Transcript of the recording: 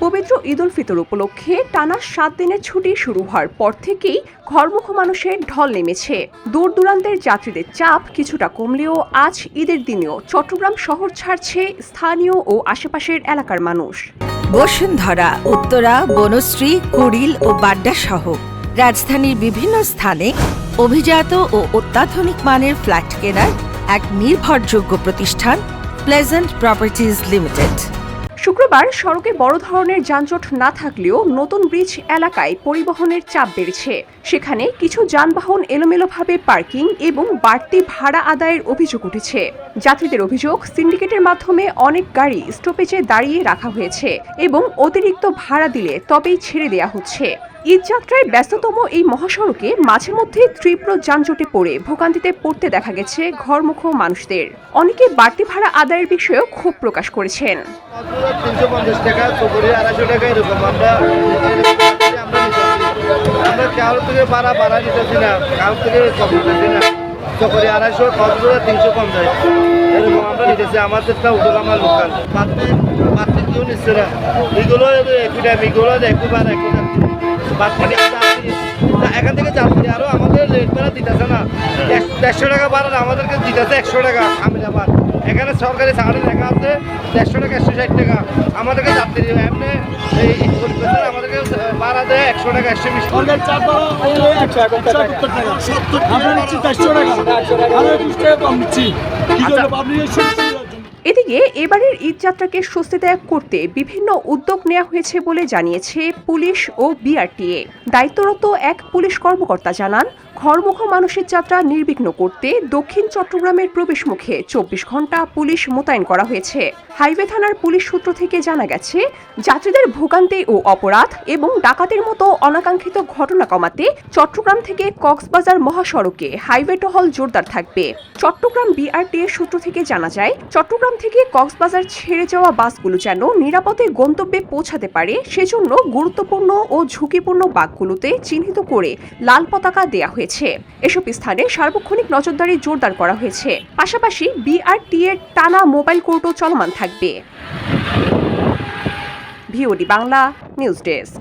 পবিত্র ঈদ উল ফিতর উপলক্ষে টানা 7 দিনের ছুটি শুরু হওয়ার পর থেকেই ঘরমুখো মানুষের ঢল নেমেছে। দূর দূরান্তের যাত্রীদের চাপ কিছুটা কমলেও আজ ঈদের দিনেও চট্টগ্রাম শহর ছাড়ছে স্থানীয় ও আশেপাশের এলাকার মানুষ। বসুন্ধরা, উত্তরা, বনশ্রী, কুড়িল ও বাড্ডা সহ রাজধানীর বিভিন্ন স্থানে অভিজাত ও অত্যাধুনিক মানের ফ্ল্যাট কেনার এক নির্ভরযোগ্য প্রতিষ্ঠান প্লেজেন্ট প্রপার্টিজ লিমিটেড। শুক্রবার সড়কে বড় ধরনের যানজট না থাকলেও নতুন ব্রিজ এলাকায় পরিবহনের চাপ বেড়েছে। সেখানে কিছু যানবাহন এলোমেলোভাবে পার্কিং এবং বাড়তি ভাড়া আদায়ের অভিযোগ উঠেছে। যাত্রীদের অভিযোগ, সিন্ডিকেটের মাধ্যমে অনেক গাড়ি স্টপেজে দাঁড়িয়ে রাখা হয়েছে এবং অতিরিক্ত ভাড়া দিলে তবেই ছেড়ে দেয়া হচ্ছে। ঈদযাত্রায় ব্যস্ততম এই মহাসড়কে মাঝে মধ্যে তীব্র যানজটে পড়ে ভোগান্তিতে পড়তে দেখা গেছে ঘরমুখো মানুষদের। অনেকে বাড়তি ভাড়া আদায়ের বিষয়েও ক্ষোভ প্রকাশ করেছেন। 350 টাকা, 250 টাকা এরকম আমরা কারোর থেকে ভাড়া নিতেছি না, কারোর থেকে কম নিতেছি না। 250, 350 এরকম আমরা নিতেছি। আমাদেরটা উঠল আমার লোকাল বাড়তি কেউ নিচ্ছে না। এগুলো একটু দাম, এগুলো একবার এখান থেকে যাত্রী আরো আমাদের রেট ভাড়া দিতেছে না। 150 টাকা ভাড়া আমাদেরকে দিতেছে 100 টাকা। আমিরাবাদ এখানে সরকারি চাকরি লেখা আছে 150 টাকা, 160 টাকা। আমাদেরকে যাত্রী এমনি এই আমাদেরকে ভাড়া দেয় 100 টাকা, 120 টাকা। এদিকে এবারের ঈদযাত্রাকে স্বস্তিদায়ক করতে বিভিন্ন উদ্যোগ নেওয়া হয়েছে বলে জানিয়েছে পুলিশ ও বিআরটিএ। দায়িত্বরত এক পুলিশ কর্মকর্তা জানান, ঘরমুখো মানুষের যাত্রা নির্বিঘ্ন করতে দক্ষিণ চট্টগ্রামের প্রবেশমুখে 24 ঘণ্টা পুলিশ মোতায়েন করা হয়েছে। হাইওয়ে থানার পুলিশ সূত্র থেকে জানা গেছে, যাত্রীদের ভোগান্তি ও অপরাধ এবং ডাকাতির মতো অনাকাঙ্ক্ষিত ঘটনা কমাতে চট্টগ্রাম থেকে কক্সবাজার মহাসড়কে হাইওয়ে টহল জোরদার থাকবে। চট্টগ্রাম বিআরটিএ সূত্র থেকে জানা যায়, চট্টগ্রাম থেকে কক্সবাজার ছেড়ে যাওয়া বাসগুলো যেন নিরাপদে গন্তব্যে পৌঁছাতে পারে, সেজন্য গুরুত্বপূর্ণ ও ঝুঁকিপূর্ণ বাসগুলোতে চিহ্নিত করে লাল পতাকা দেয়া হয়েছে। এসব স্থানে সার্বক্ষণিক নজরদারি জোরদার করা হয়েছে। পাশাপাশি বিআরটিএর টানা মোবাইল কোর্টও চলমান থাকবে। VOD Bangla news desk.